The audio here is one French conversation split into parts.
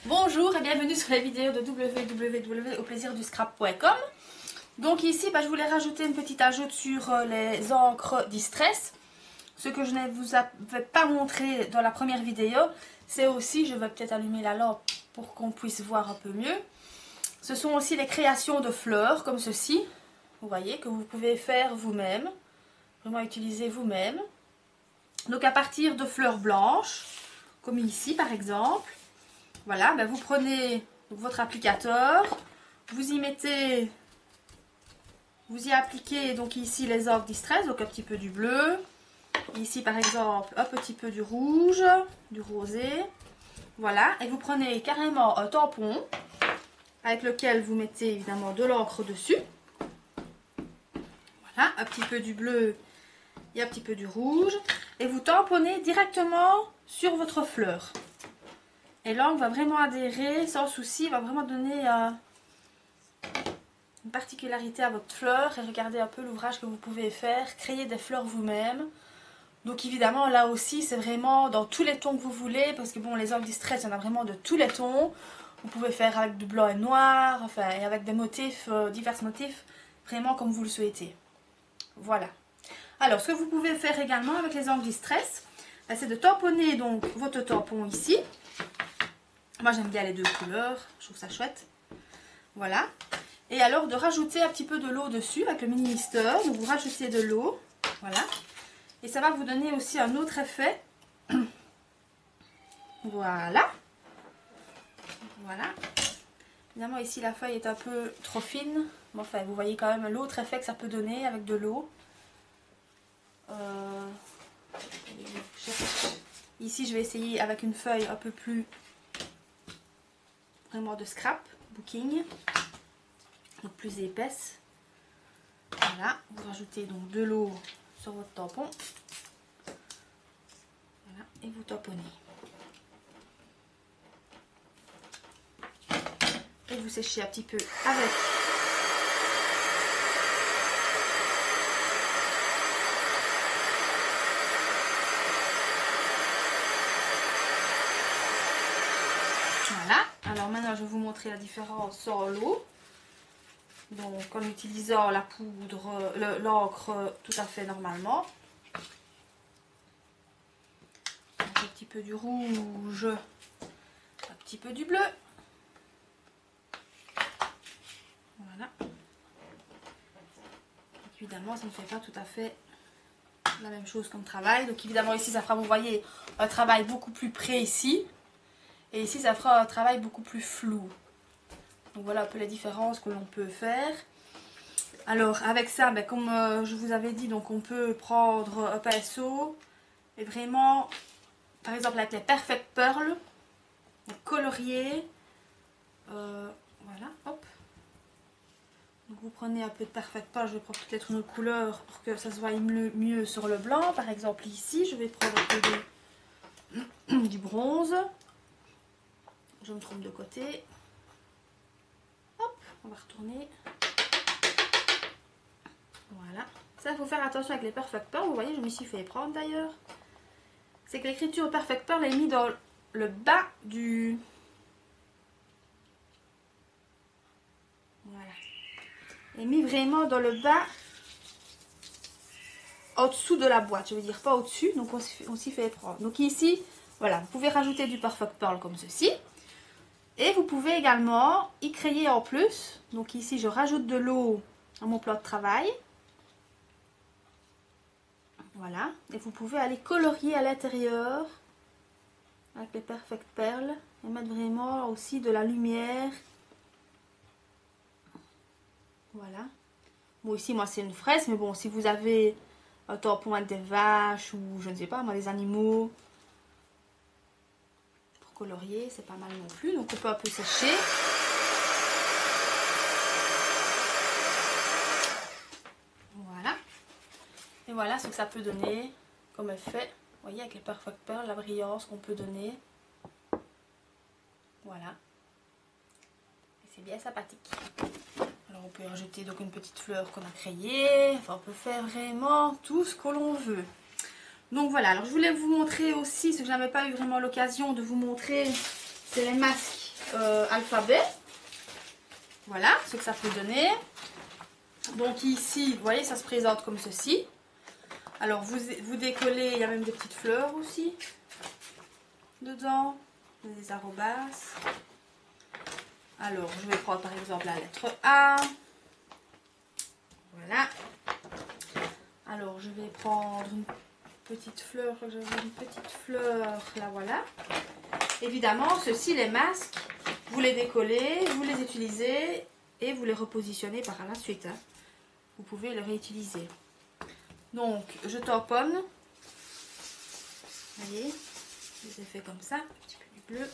Bonjour et bienvenue sur la vidéo de www.auplaisirduscrap.com. Donc ici, je voulais rajouter une petite ajoute sur les encres Distress. Ce que je ne vous avais pas montré dans la première vidéo, c'est aussi, je vais peut-être allumer la lampe pour qu'on puisse voir un peu mieux. Ce sont aussi les créations de fleurs comme ceci, vous voyez, que vous pouvez faire vous-même, vraiment utiliser vous-même. Donc à partir de fleurs blanches, comme ici par exemple. Voilà, vous prenez votre applicateur, vous y mettez, vous y appliquez donc ici les encres Distress, donc un petit peu du bleu, ici par exemple un petit peu du rouge, du rosé, voilà, et vous prenez carrément un tampon avec lequel vous mettez évidemment de l'encre dessus, voilà, un petit peu du bleu et un petit peu du rouge, et vous tamponnez directement sur votre fleur. Et l'encre va vraiment adhérer sans souci, va vraiment donner une particularité à votre fleur. Et regardez un peu l'ouvrage que vous pouvez faire, créer des fleurs vous-même. Donc évidemment là aussi c'est vraiment dans tous les tons que vous voulez, parce que bon, les encres Distress, il y en a vraiment de tous les tons. Vous pouvez faire avec du blanc et noir, enfin, et avec des motifs, divers motifs, vraiment comme vous le souhaitez. Voilà. Alors ce que vous pouvez faire également avec les encres Distress, c'est de tamponner donc votre tampon ici. Moi j'aime bien les deux couleurs, je trouve ça chouette. Voilà. Et alors de rajouter un petit peu de l'eau dessus avec le mini mister. Donc vous rajoutez de l'eau. Voilà. Et ça va vous donner aussi un autre effet. Voilà. Voilà. Évidemment ici la feuille est un peu trop fine. Mais enfin vous voyez quand même l'autre effet que ça peut donner avec de l'eau. Ici je vais essayer avec une feuille un peu plus vraiment de scrap booking, donc plus épaisse. Voilà, vous rajoutez donc de l'eau sur votre tampon, voilà, et vous tamponnez et vous séchez un petit peu avec voilà. Alors maintenant je vais vous montrer la différence sans l'eau, donc en utilisant la poudre, l'encre tout à fait normalement. Donc, un petit peu du rouge, un petit peu du bleu. Voilà. Évidemment, ça ne fait pas tout à fait la même chose comme travail. Donc évidemment ici, ça fera, vous voyez, un travail beaucoup plus précis. Et ici, ça fera un travail beaucoup plus flou. Donc voilà un peu les différences que l'on peut faire. Alors avec ça, comme je vous avais dit, donc on peut prendre un pinceau et vraiment, par exemple avec les Perfect Pearl, colorier. Voilà, hop. Donc vous prenez un peu de Perfect Pearl, je vais prendre peut-être une autre couleur pour que ça se voie mieux sur le blanc. Par exemple ici, je vais prendre un peu du bronze. Je me trompe de côté. Hop, on va retourner. Voilà. Ça, il faut faire attention avec les Perfect Pearl. Vous voyez, je me suis fait prendre d'ailleurs. C'est que l'écriture Perfect Pearl est mise dans le bas du... Voilà. Est mis vraiment dans le bas, au-dessous de la boîte. Je veux dire, pas au-dessus. Donc, on s'y fait prendre. Donc ici, voilà, vous pouvez rajouter du Perfect Pearl comme ceci. Et vous pouvez également y créer en plus. Donc ici, je rajoute de l'eau à mon plat de travail. Voilà. Et vous pouvez aller colorier à l'intérieur avec les Perfect Pearl. Et mettre vraiment aussi de la lumière. Voilà. Bon, ici, moi, c'est une fraise. Mais bon, si vous avez un tampon avec des vaches ou je ne sais pas, moi, des animaux... colorier, c'est pas mal non plus, donc on peut un peu sécher. Voilà. Et voilà ce que ça peut donner comme effet. Vous voyez avec les Perfect Pearl, la brillance qu'on peut donner. Voilà. Et c'est bien sympathique. Alors on peut rajouter donc une petite fleur qu'on a créée. Enfin on peut faire vraiment tout ce que l'on veut. Donc voilà, alors je voulais vous montrer aussi, ce que je n'avais pas eu vraiment l'occasion de vous montrer, c'est les masques alphabet. Voilà ce que ça peut donner. Donc ici, vous voyez, ça se présente comme ceci. Alors vous décollez, il y a même des petites fleurs aussi dedans, des arrobas. Alors je vais prendre par exemple la lettre A. Voilà. Alors je vais prendre une petite fleur, j'avais une petite fleur, là voilà. Évidemment, ceux-ci, les masques, vous les décollez, vous les utilisez et vous les repositionnez par la suite. Hein. Vous pouvez les réutiliser. Donc, je tamponne. Vous voyez, je les ai fait comme ça, un petit peu du bleu.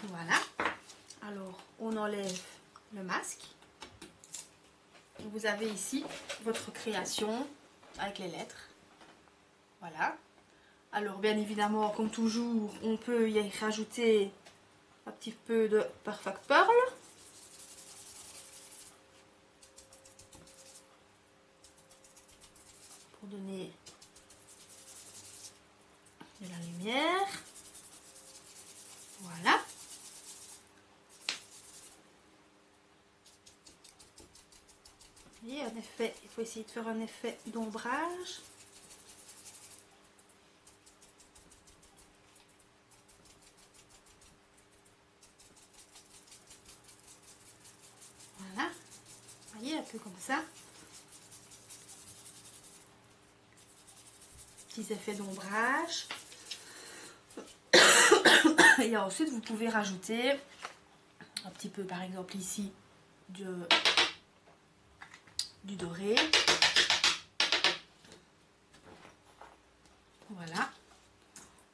Voilà. Alors, on enlève le masque. Vous avez ici votre création avec les lettres. Voilà. Alors, bien évidemment, comme toujours, on peut y rajouter un petit peu de Perfect Pearl. Pour donner de la lumière. Voilà. Et un effet, il faut essayer de faire un effet d'ombrage. Voilà. Vous voyez, un peu comme ça. Petits effets d'ombrage. Et ensuite, vous pouvez rajouter un petit peu, par exemple ici, du doré. Voilà.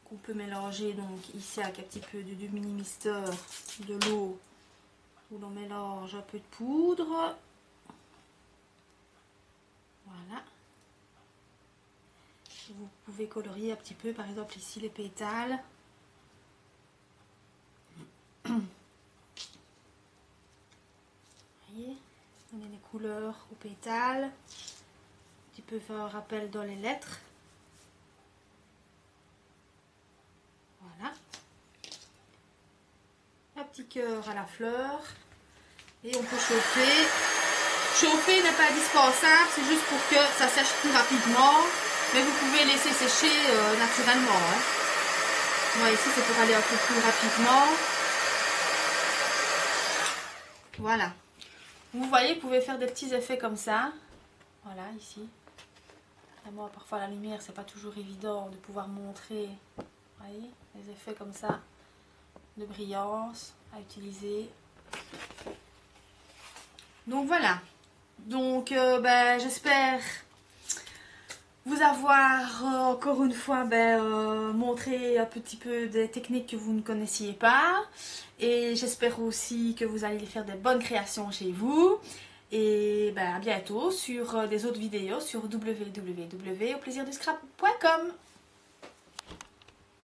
Qu'on peut mélanger donc ici avec un petit peu de mini mister, de l'eau, où l'on mélange un peu de poudre. Voilà. Vous pouvez colorier un petit peu, par exemple ici les pétales. Vous voyez, donner les couleurs aux pétales. Un petit peu faire un rappel dans les lettres. Voilà. Un petit cœur à la fleur. Et on peut chauffer. Chauffer n'est pas indispensable, c'est juste pour que ça sèche plus rapidement. Mais vous pouvez laisser sécher naturellement. Hein. Moi ici c'est pour aller un peu plus rapidement. Voilà. Vous voyez, vous pouvez faire des petits effets comme ça. Voilà, ici. Vraiment, parfois la lumière, c'est pas toujours évident de pouvoir montrer. Vous voyez, des effets comme ça de brillance à utiliser. Donc voilà. Donc j'espère vous avoir encore une fois montré un petit peu des techniques que vous ne connaissiez pas. Et j'espère aussi que vous allez faire des bonnes créations chez vous. Et à bientôt sur des autres vidéos sur www.auplaisirduscrap.com.